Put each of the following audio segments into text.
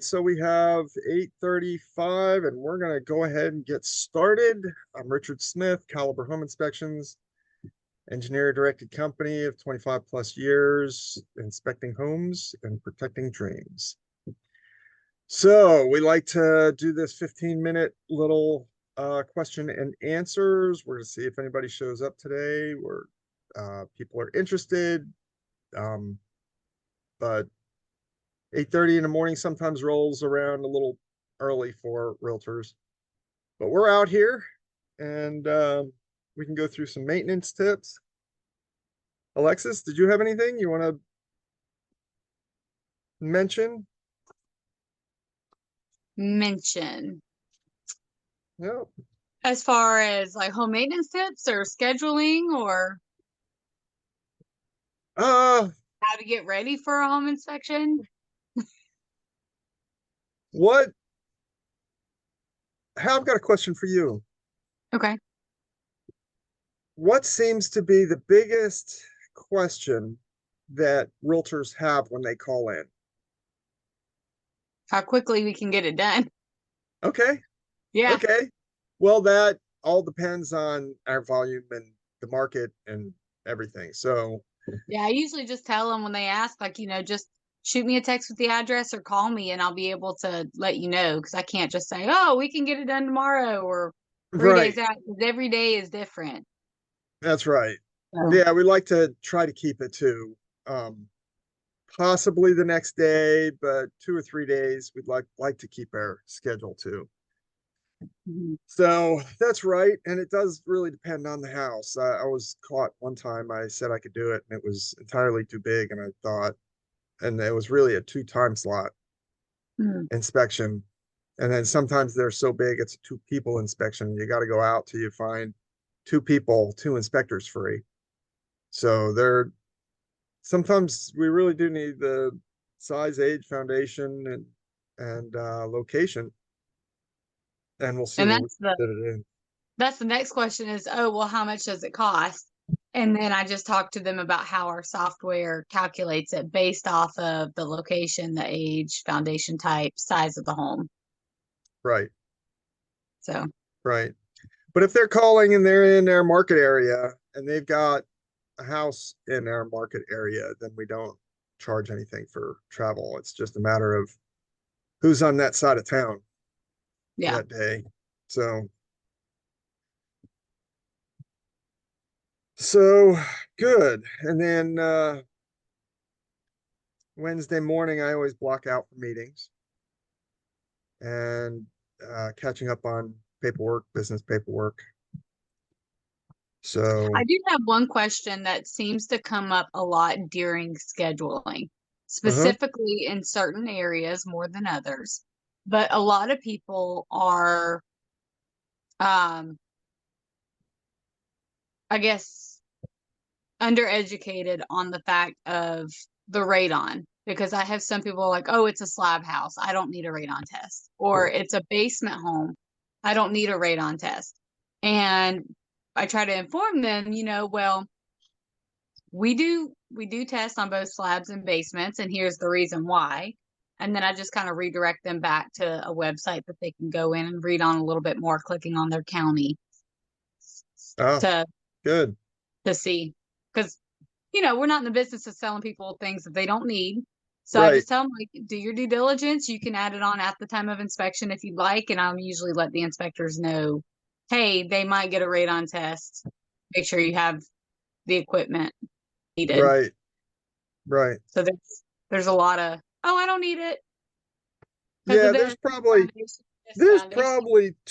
so we have 8:35 and we're going to go ahead and get started. I'm Richard Smith, Calibre Home Inspections, engineer-directed company of 25 plus years, inspecting homes and protecting dreams. So we like to do this 15-minute little question and answers. We're going to see if anybody shows up today, where people are interested. But 8:30 in the morning sometimes rolls around a little early for realtors. But we're out here and we can go through some maintenance tips. Alexis, did you have anything you want to mention? No. As far as like home maintenance tips or scheduling or how to get ready for a home inspection? I've got a question for you. Okay. What seems to be the biggest question that realtors have when they call in? How quickly we can get it done. Okay. Yeah. Okay. Well, that all depends on our volume and the market and everything. So yeah, I usually just tell them when they ask, like, just shoot me a text with the address or call me and I'll be able to let you know, because I can't just say, oh, we can get it done tomorrow or 3 days out, because every day is different. That's right. So. Yeah, we like to try to keep it to possibly the next day, but 2 or 3 days we'd like to keep our schedule to. Mm-hmm. So that's right. And it does really depend on the house. I was caught one time. I said I could do it and it was entirely too big. And I thought, and it was really a 2-time slot inspection. And then sometimes they're so big, it's a 2 people inspection. You got to go out till you find 2 people, 2 inspectors free. So sometimes we really do need the size, age, foundation, and location. And we'll see. And that's the next question is, oh, well, how much does it cost? And then I just talked to them about how our software calculates it based off of the location, the age, foundation type, size of the home. Right. So. Right. But if they're calling and they're in their market area and they've got a house in our market area, then we don't charge anything for travel. It's just a matter of who's on that side of town that day. So good. And then Wednesday morning, I always block out for meetings and catching up on paperwork, business paperwork. So I do have one question that seems to come up a lot during scheduling, specifically in certain areas more than others. But a lot of people are, I guess, undereducated on the fact of the radon, because I have some people like, oh, it's a slab house, I don't need a radon test, or it's a basement home, I don't need a radon test. And I try to inform them, well, we do test on both slabs and basements, and here's the reason why. And then I just kind of redirect them back to a website that they can go in and read on a little bit more, clicking on their county to see. Because, we're not in the business of selling people things that they don't need. So I just tell them, like, do your due diligence. You can add it on at the time of inspection if you'd like. And I'll usually let the inspectors know, hey, they might get a radon test. Make sure you have the equipment needed. Right. So there's a lot of, oh, I don't need it. Yeah, there's probably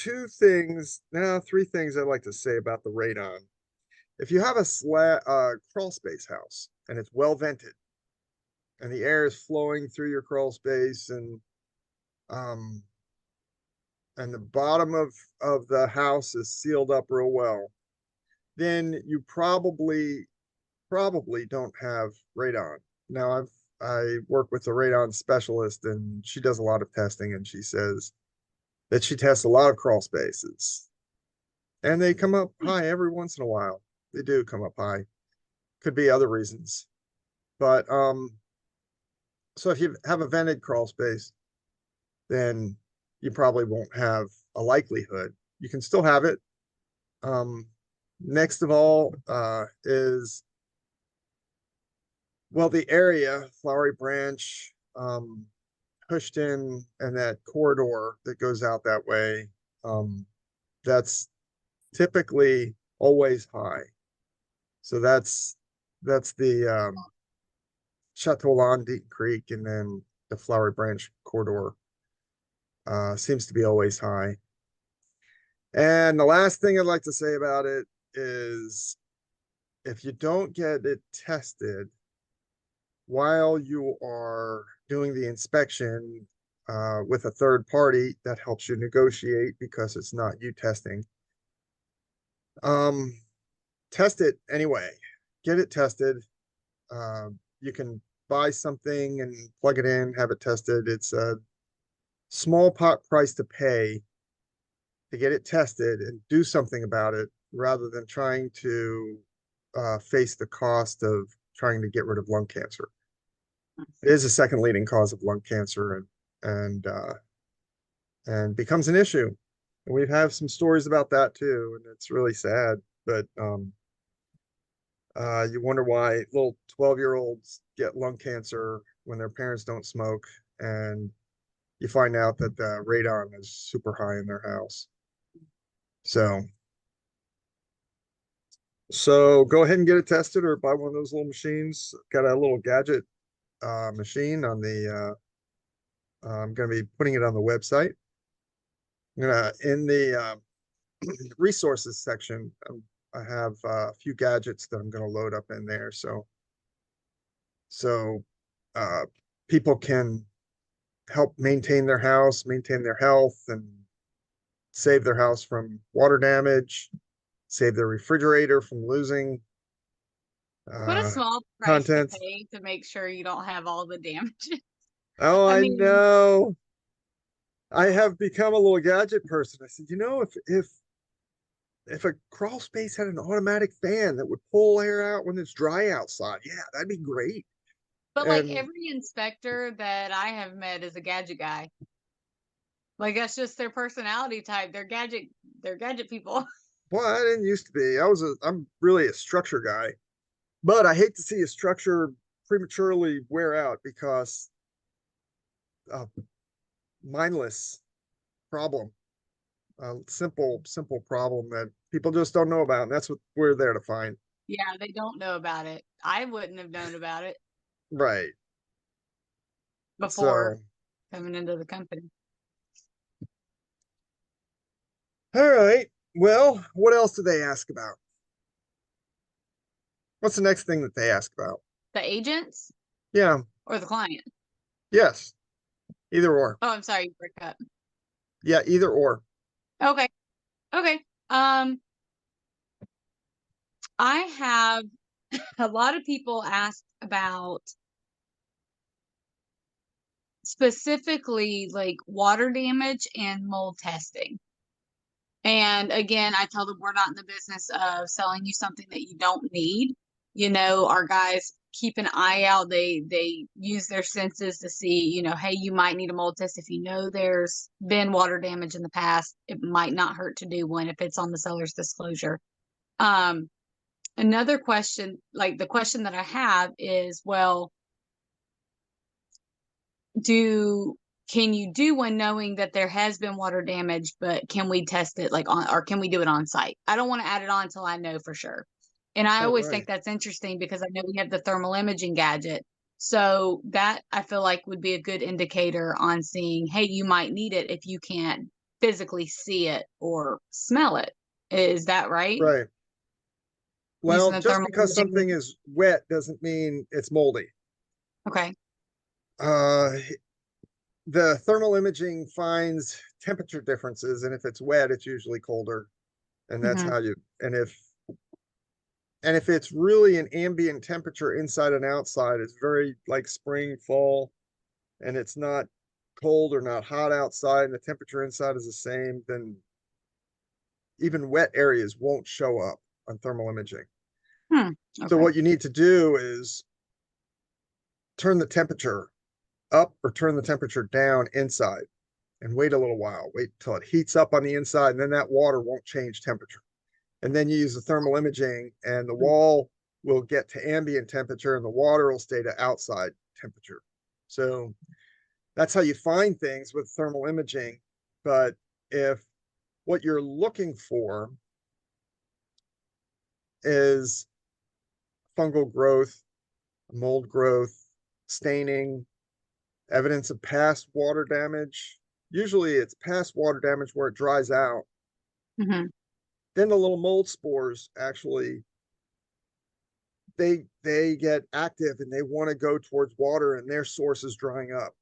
3 things I'd like to say about the radon. If you have a crawl space house and it's well vented and the air is flowing through your crawl space and the bottom of the house is sealed up real well, then you probably don't have radon. Now I work with a radon specialist and she does a lot of testing, and she says that she tests a lot of crawl spaces and they come up high every once in a while. They do come up high. Could be other reasons. But so if you have a vented crawl space, then you probably won't have a likelihood. You can still have it. Next of all, is, well, the area, Flowery Branch, pushed in, and that corridor that goes out that way, that's typically always high. So that's the Chateau Deep Creek, and then the Flowery Branch corridor seems to be always high. And the last thing I'd like to say about it is, if you don't get it tested while you are doing the inspection with a third party, that helps you negotiate because it's not you testing. Test it anyway. Get it tested. You can buy something and plug it in, have it tested. It's a small pot price to pay to get it tested and do something about it, rather than trying to face the cost of trying to get rid of lung cancer. It is the second leading cause of lung cancer, and becomes an issue. And we've had some stories about that too, and it's really sad. But you wonder why little 12-year-olds get lung cancer when their parents don't smoke, and you find out that the radon is super high in their house. So go ahead and get it tested, or buy one of those little machines. Got a little gadget machine on the I'm going to be putting it on the website. I'm gonna, in the resources section, I have a few gadgets that I'm going to load up in there, so people can help maintain their house, maintain their health, and save their house from water damage, save their refrigerator from losing What a small price to contents. pay to make sure you don't have all the damage. Oh, I I mean, know. I have become a little gadget person. I said, if a crawl space had an automatic fan that would pull air out when it's dry outside, yeah, that'd be great. but like And every inspector that I have met is a gadget guy. Like that's just their personality type. They're gadget people. well, I didn't used to be. I'm really a structure guy, but I hate to see a structure prematurely wear out because of mindless problem, a simple problem that people just don't know about, and that's what we're there to find. Yeah, they don't know about it. I wouldn't have known about it Right. before So, coming into the company. all right. Well, what else do they ask about? What's the next thing that they ask about? The agents Yeah. or the client? Yes. Either or. Oh, I'm sorry, you broke up. Yeah, either or. Okay. Okay. I have a lot of people ask about specifically like water damage and mold testing. And again, I tell them we're not in the business of selling you something that you don't need. You know, our guys keep an eye out. They use their senses to see, hey, you might need a mold test. If you know there's been water damage in the past, it might not hurt to do one if it's on the seller's disclosure. Another question, like the question that I have is, well, can you do one knowing that there has been water damage, but can we test it like on, or can we do it on site? I don't want to add it on until I know for sure. And I Oh, always think right. that's interesting because I know we have the thermal imaging gadget. So that I feel like would be a good indicator on seeing, hey, you might need it if you can't physically see it or smell it. Is that right? Right. Using Well, the just thermal because something imaging. is wet doesn't mean it's moldy. Okay. Uh, the thermal imaging finds temperature differences, and if it's wet, it's usually colder. And that's Hmm. how you, and if it's really an ambient temperature inside and outside, it's very like spring, fall, and it's not cold or not hot outside, and the temperature inside is the same, then even wet areas won't show up on thermal imaging. Hmm. So Okay. what you need to do is turn the temperature up or turn the temperature down inside. and wait a little while. Wait till it heats up on the inside, and then that water won't change temperature. And then you use the thermal imaging, and the wall will get to ambient temperature, and the water will stay to outside temperature. So that's how you find things with thermal imaging. But if what you're looking for is fungal growth, mold growth, staining, evidence of past water damage, usually it's past water damage where it dries out. Hmm. Then the little mold spores actually they get active and they want to go towards water, and their source is drying up.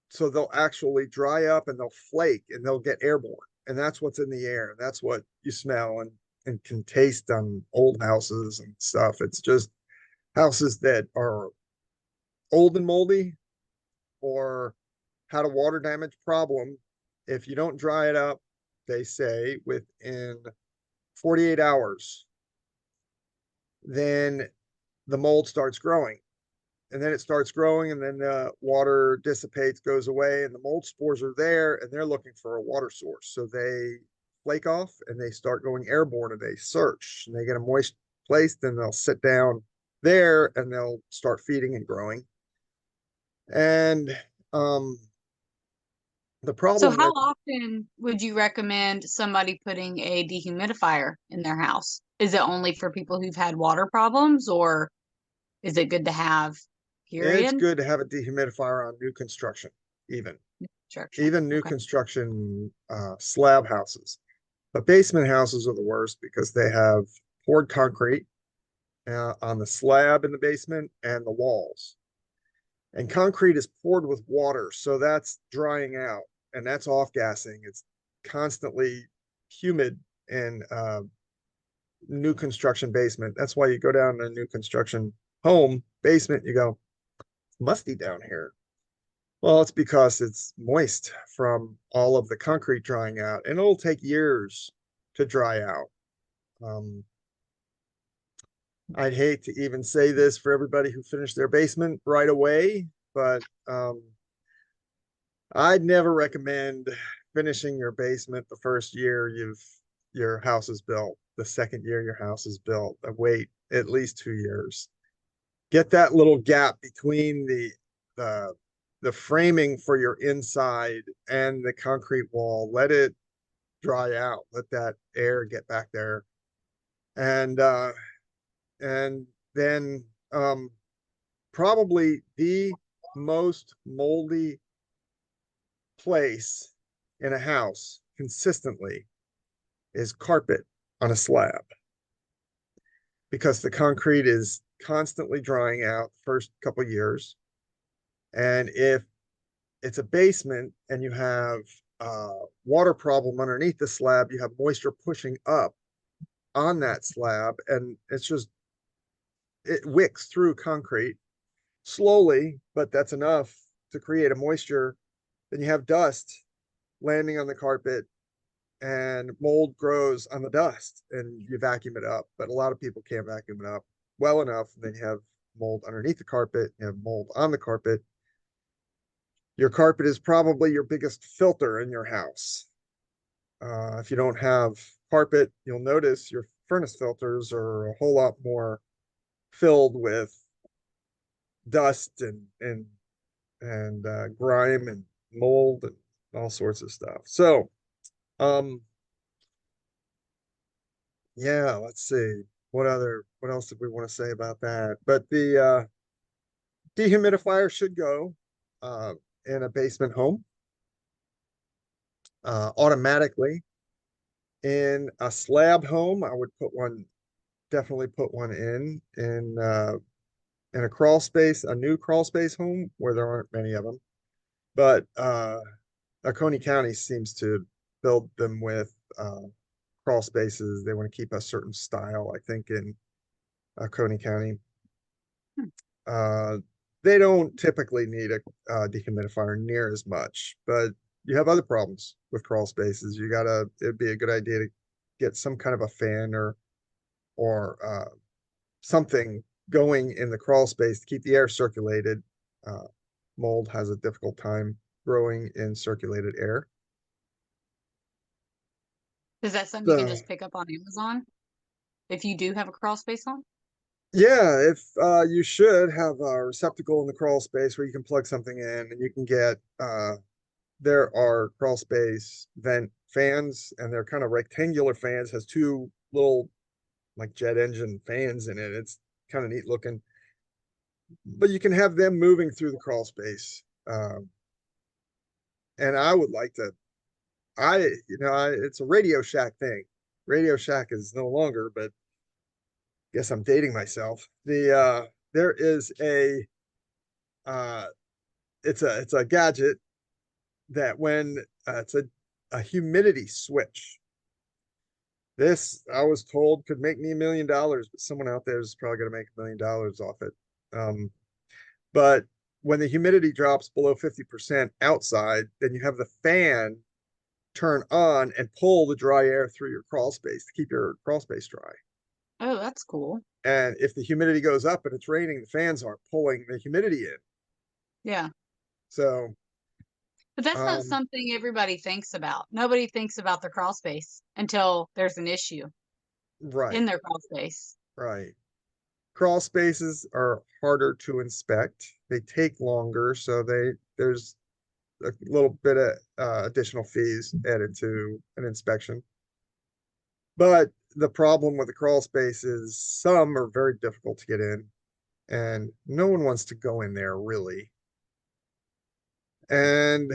So they'll actually dry up and they'll flake and they'll get airborne. And that's what's in the air. That's what you smell and can taste on old houses and stuff. It's just houses that are old and moldy or had a water damage problem. If you don't dry it up, they say within 48 hours, then the mold starts growing. And then it starts growing, and then the water dissipates, goes away, and the mold spores are there, and they're looking for a water source. So they flake off and they start going airborne, and they search and they get a moist place. Then they'll sit down there and they'll start feeding and growing. And the So problem how with often would you recommend somebody putting a dehumidifier in their house? Is it only for people who've had water problems, or is it good to have, it's period? good to have a dehumidifier on new construction, even Construction. even new Okay. construction slab houses. But basement houses are the worst because they have poured concrete on the slab in the basement and the walls. And concrete is poured with water, so that's drying out and that's off gassing. It's constantly humid in new construction basement. That's why you go down to a new construction home basement, you go, musty down here. Well, it's because it's moist from all of the concrete drying out, and it'll take years to dry out. Um, I'd hate to even say this for everybody who finished their basement right away, but I'd never recommend finishing your basement the first year your house is built. The second year your house is built. Wait at least 2 years. Get that little gap between the the framing for your inside and the concrete wall. Let it dry out. Let that air get back there. And then probably the most moldy place in a house consistently is carpet on a slab, because the concrete is constantly drying out the first couple years. And if it's a basement and you have a water problem underneath the slab, you have moisture pushing up on that slab, and it wicks through concrete slowly, but that's enough to create a moisture. Then you have dust landing on the carpet, and mold grows on the dust, and you vacuum it up. But a lot of people can't vacuum it up well enough. And then you have mold underneath the carpet, you have mold on the carpet. Your carpet is probably your biggest filter in your house. If you don't have carpet, you'll notice your furnace filters are a whole lot more filled with dust and grime and mold and all sorts of stuff. So, yeah, let's see. What else did we want to say about that? But the dehumidifier should go uh, in a basement home automatically. In a slab home, I would definitely put one in a crawl space, a new crawl space home where there aren't many of them. But Oconee County seems to build them with crawl spaces. They want to keep a certain style, I think, in Oconee County. Hmm. They don't typically need a dehumidifier near as much, but you have other problems with crawl spaces. It'd be a good idea to get some kind of a fan or something going in the crawl space to keep the air circulated. Uh, Mold has a difficult time growing in circulated air. Is that something you can So, just pick up on Amazon if you do have a crawl space on? yeah, if you should have a receptacle in the crawl space where you can plug something in, and you can get there are crawl space vent fans, and they're kind of rectangular fans, has two little like jet engine fans in it. It's kind of neat looking, but you can have them moving through the crawl space. And I would like to, it's a Radio Shack thing. Radio Shack is no longer, but guess I'm dating myself. There is uh, it's a gadget that when it's a humidity switch. This, I was told, could make me $1 million, but someone out there is probably going to make $1 million off it. But when the humidity drops below 50% outside, then you have the fan turn on and pull the dry air through your crawl space to keep your crawl space dry. Oh, that's cool. And if the humidity goes up and it's raining, the fans aren't pulling the humidity in. Yeah. So, But that's not something everybody thinks about. Nobody thinks about their crawl space until there's an issue right, in their crawl space. right. Crawl spaces are harder to inspect. They take longer, so there's a little bit of additional fees added to an inspection. But the problem with the crawl space is some are very difficult to get in, and no one wants to go in there really. And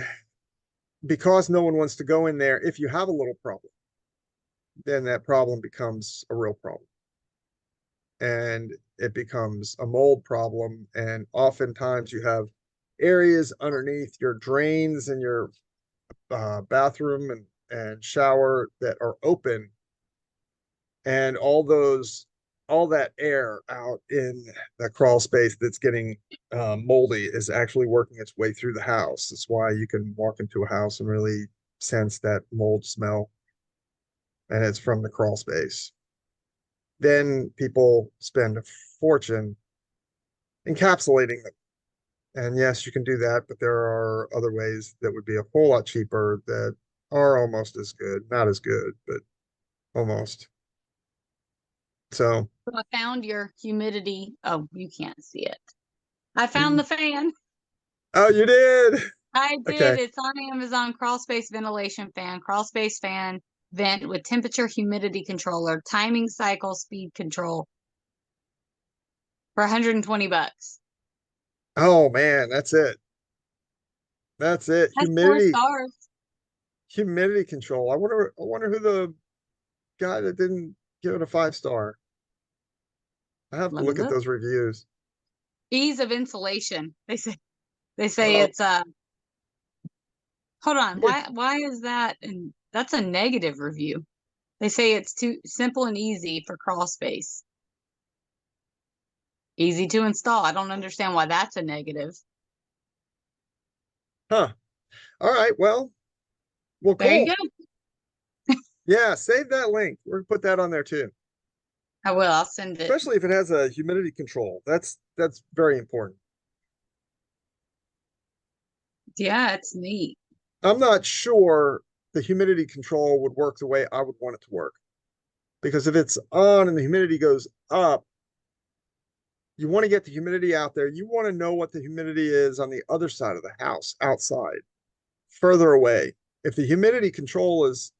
because no one wants to go in there, if you have a little problem, then that problem becomes a real problem. And it becomes a mold problem. And oftentimes you have areas underneath your drains and your bathroom and shower that are open. And all that air out in the crawl space that's getting moldy is actually working its way through the house. That's why you can walk into a house and really sense that mold smell. And it's from the crawl space. Then people spend a fortune encapsulating them. And yes, you can do that, but there are other ways that would be a whole lot cheaper that are almost as good. Not as good, but almost. So I found your humidity. Oh, you can't see it. I found the fan. Oh, you did? I did. Okay. It's on Amazon. Crawl space ventilation fan. Crawl space fan vent with temperature, humidity controller, timing cycle, speed control for 120 bucks. Oh man, that's it. That's it. That's 4 stars. Humidity control. I wonder who the guy that didn't give it a 5-star. I have to Let me look at look. those reviews. Ease of insulation. They say Oh, it's hold on. Why is that? And that's a negative review. They say it's too simple and easy for crawl space. Easy to install. I don't understand why that's a negative. huh. All right. Well, There you cool. go. Yeah, save that link. We're gonna put that on there too. I will. I'll send it. Especially if it has a humidity control. That's very important. Yeah, it's neat. I'm not sure the humidity control would work the way I would want it to work. Because if it's on and the humidity goes up, you want to get the humidity out there. You want to know what the humidity is on the other side of the house, outside, further away. If the humidity control is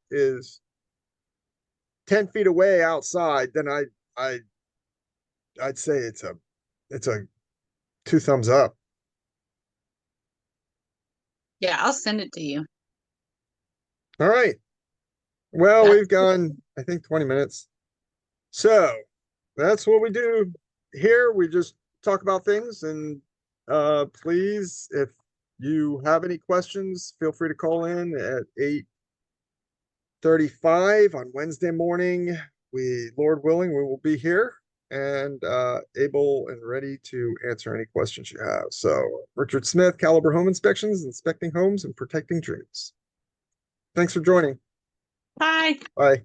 10 feet away outside, then I'd say it's a 2 thumbs up. Yeah, I'll send it to you. All right. Well, we've gone, I think, 20 minutes. So that's what we do here. We just talk about things, and please, if you have any questions, feel free to call in at 8:35 on Wednesday morning. Lord willing, we will be here and able and ready to answer any questions you have. So Richard Smith, Calibre Home Inspections, inspecting homes and protecting dreams. Thanks for joining. Bye. Bye.